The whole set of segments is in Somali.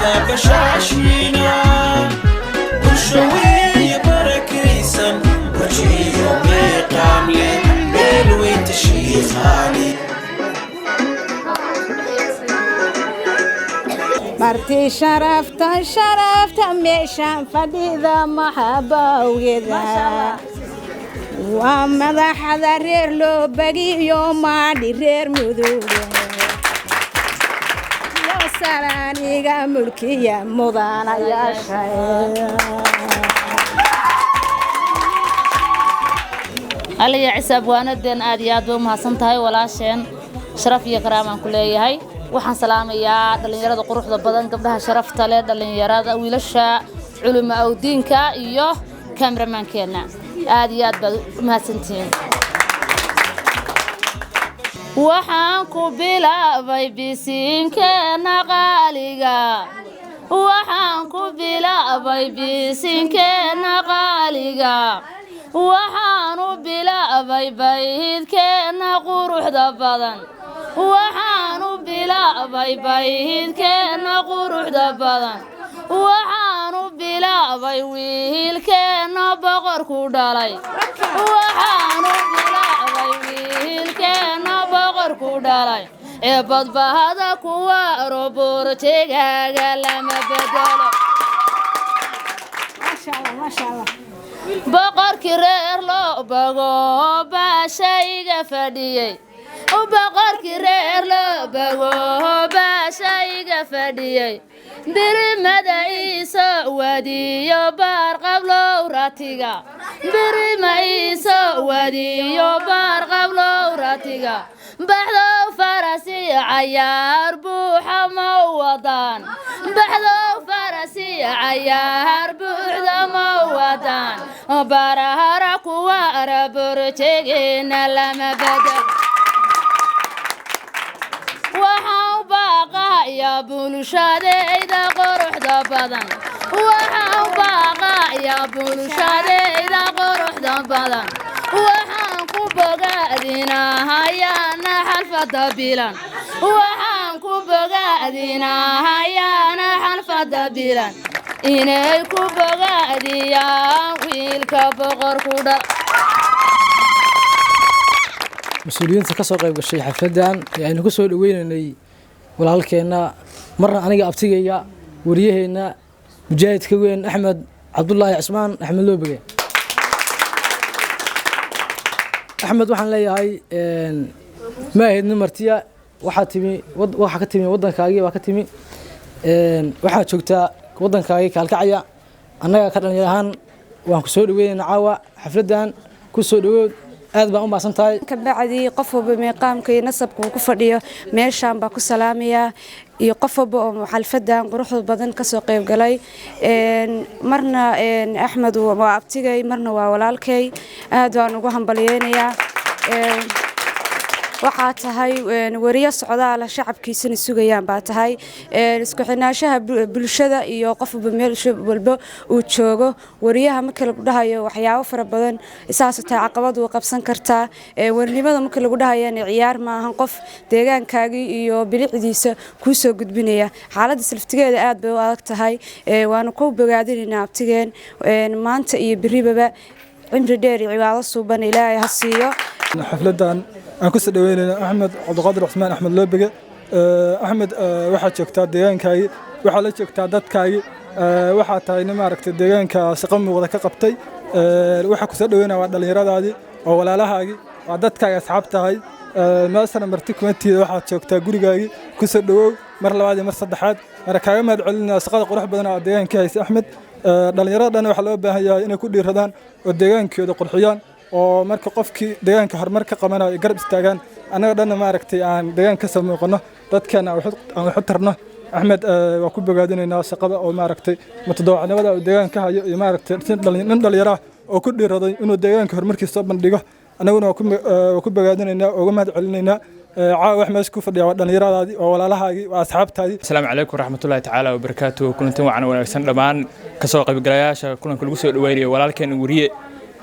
ذا بشاشينا كل شوية بركيسا وجهي يومي قاملي بلوي تشيخاني مرتي شرفت ميشان فديذا محبة وغذا ومدح ذرير لو بقي يوم عدي رير مذوبة يا سلاني ملكي يا مضانا يا شيء هل يا عساب وانا الدين آدياد ومحسنتهاي ولا شين شرف يقرام كليهاي waxaan salaamayaa dhalinyarada quruxda badan gabdhaha sharafta leh dhalinyarada wiilasha culimo awdiinka iyo cameraman-keena aad iyo aad baad u mahadsantiin waxaan ku bilaabay bisinkeena qaaliga waxaan ku bilaabay bisinkeena qaaliga waxaan u bilaabay baydkeena quruxda badan waxaan u bilaabay baydkeena quruxda badan waxaan u bilaabay wiilkeena boqorku dhalay waxaan u bilaabay wiilkeena boqorku dhalay ee badbaahada kuwa robortegaaga lama bedelo ما شاء الله boqorkii reer loo bago baashayga fadhiyay boqorkii reer loo bago baashayga fadhiyay birimada iso wadiyo baar qablo ratiga birima iso wadiyo baar qablo ratiga baxdo farasi cayaar buuxa ma wadaan baxdo farasi cayaar buuxda ma wadaan barahara kuwa arabortegeena lama bedel waxaan baaqaya bulshadayda quruxda badan waxaan baaqaya bulshadayda quruxda badan waxaan ku bogaadinahayaana xalfada bilan waxaan ku bogaadinahayaana xalfada bilan inay ku bogaadiyaan wiilka boqorku dhal مسؤولينta ka soo qayb gashay xafladan ee aynu ku soo dhaweynay walaalkeena marna aniga abtigayga wariyaheena mujaahidka weyn Axmed Cabdullaahi Cismaan Axmed Loobage Axmed waxaan leeyahay ma ahaydna martiya waxa ka timi wadankaagii waa ka timi waxa joogtaa wadankaagii kaalkacaya annaga ka dhalinyarahan waan ku soo dhaweynaa caawa xafladan ku soo dhawood aad baan u maasantahay ka bacdi qof walba meeqaamka iyo nasabka uu ku fadhiyo meeshan baa ku salaamaya iyo qof walba oo xalfadan quruxda badan ka soo qayb galay marna Axmed waa abtigay marna waa walaalkay aad baan ugu hambalyeeynaa waxaa tahay wariye socdaal shacabkiisana sugayaan baa tahay isku xinaashaha bulshada iyo qof walba uu joogo wariyaha marka lagu dhahayo waxyaabo fara badan isaas taa caqabad uu qabsan kartaa warnimada marka lagu dhahayo ciyaar ma ahan qof deegaankaagi iyo bilicdiisa ku soo gudbinaya xaaladda silftigeeda aad bay u adag tahay waana ku bogaadinayna abtigeen maanta iyo biribaba cimri dheer iyo cibaado suuban ilaahay ha siiyo xafladan aan ku soo dhaweynayna Axmed Cabdullaahi Cismaan Axmed Loobage Axmed waxa joogtaa deegaankaagi waxa la joogtaa dadkaagi waxa tahay in maaragtay deegaanka shaqo muuqda ka qabtay waxa ku soo dhaweynaa waa dhalinyaradaadii oo walaalahaagi waa dadkaaga asxaabtahay meeshan marti kumantiida waxa joogtaa gurigaagi ku soo dhawow mar labaad iyo mar saddexaad mar kaaga mahad celinaa shaqada qurux badan oo deegaanka haysa Axmed dhalinyaradan waxa loo baahan yahay inay ku dhiiradaan oo deegaankooda qurxiyaan oo marka qofkii deegaanka horumar ka qabanayo garab istaagaan anaga dhanna maaragtay aan deegaanka ka muuqano dadkeena aan wax u tarno Axmed waa ku bogaadinaynaa shaqada oo maaragtay mutadawacnimada oo deegaanka hayo iyo maaragtay nin dhalinyaro oo ku dhiiraday inuu deegaanka horumarkiisa soo bandhigo anaguna waa ku bogaadinaynaa oo uga mahad celinaynaa caawa wax meesha ku fadhiya waa dhalinyaradaadii oo walaalahaagii waa asxaabtaadii assalaamu calaykum waraxmatullaahi tacaala wabarakaatuh kulantan wacan wanaagsan dhammaan ka soo qaybgalayaasha kulanka lagu soo dhaweynayo walaalkeen wariye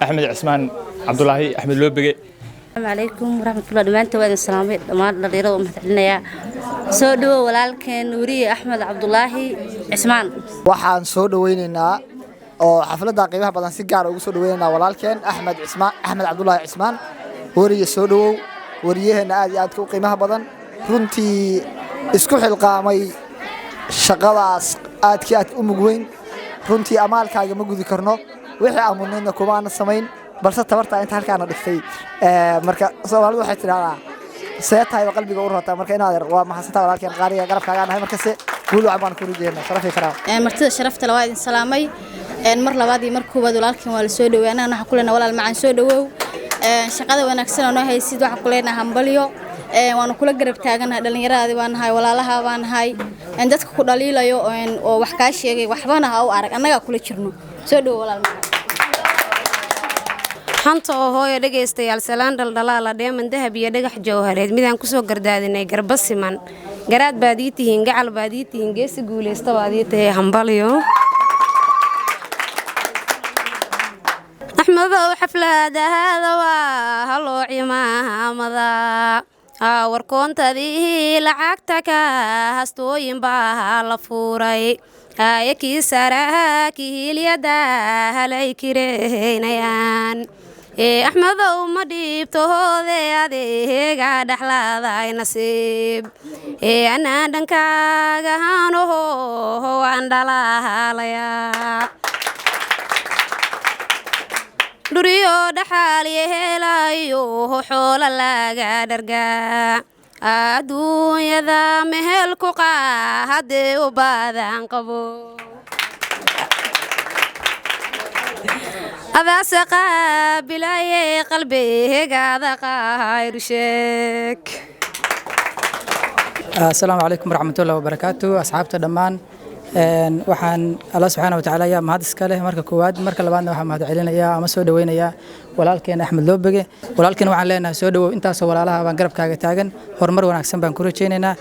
Axmed Cismaan Cabdullaahi Axmed Loobage السلام عليكم ورحمة الله دمانت وين السلامي دمان dhalinyarada u mahadcelinaya soo dhawo walaalkeen Nuuriye Axmed Cabdullaahi Cismaan waxaan soo dhaweynaynaa oo xafladda qiimaha badan si gaar ah ugu soo dhaweynaynaa walaalkeen Axmed Cabdullaahi Cismaan wariye soo dhawow wariyaheena aad iyo aad ku qiimaha badan runtii isku xilqaamay shaqadaas aad u mugweyn runtii amaalkaaga ma gudi karno wixii amunayna kuma aan samayn balse tabarta inta halkaana dhigtay marka Soomaalidu waxay tiraahdaa seetahay qalbiga u rata marka inaad waa maxasanta walaalkeen qaariga garabkaaga anahay markaas guul waxaan ku rijeynaa sharafii karaam martida sharafta la waa idin salaamay mar labaad iyo mar koobaad walaalkeen waa la soo dhaweeyay waxa kulena walaal macaan soo dhawow shaqada wanaagsan oo noo haysid waxa kulena hambalyo waanu kula garab taaganahay dhalinyarada waan nahay walaalaha waan nahay dadka ku dhaliilayo oo wax ka sheegay waxbana ha u arag annaga kula jirno soo dhawow walaal xanta oo hooyo dhageystayaal salaan dhaldhalaala dheeman dahab iyo dhagax jawhareed midaan ku soo gardaadinay garba siman garaad baad ii tihiin gacal baad ii tihiin geesi guuleysta baad ii tahay hambalyo axmedow xafladahada waa haloo cimaamada warkoontadii lacagta ka hastooyin baa la fuuray ayakii saraha kihiilyada halay kireynayaan axmedow ma dhiibto hoode adeega dhaxlaaday nasiib anaan dhankaaga haanoho waan dhalaalayaa dhuriyo dhaxaaliye helayo xoola laga dhargaa adduunyada mehel ku haddee u baadan qabo adaase qaabilaye qalbigaada qayrusheeg السلام عليكم ورحمة الله وبركاته أصحابته دمان waxaan Allah subhanahu wa ta'ala ya mahad iska leh marka koowaad marka labaadna waxaan mahad celinayaa ama soo dhaweynayaa walaalkeen Axmed Loobege walaalkeen waxaan leenahay soo dhawow intaas walaalaha baan garabkaaga taagan horumar wanaagsan baan ku rajeynaynaa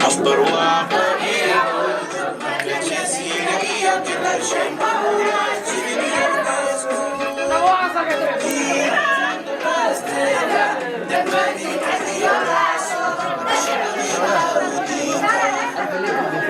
أصبر واقعي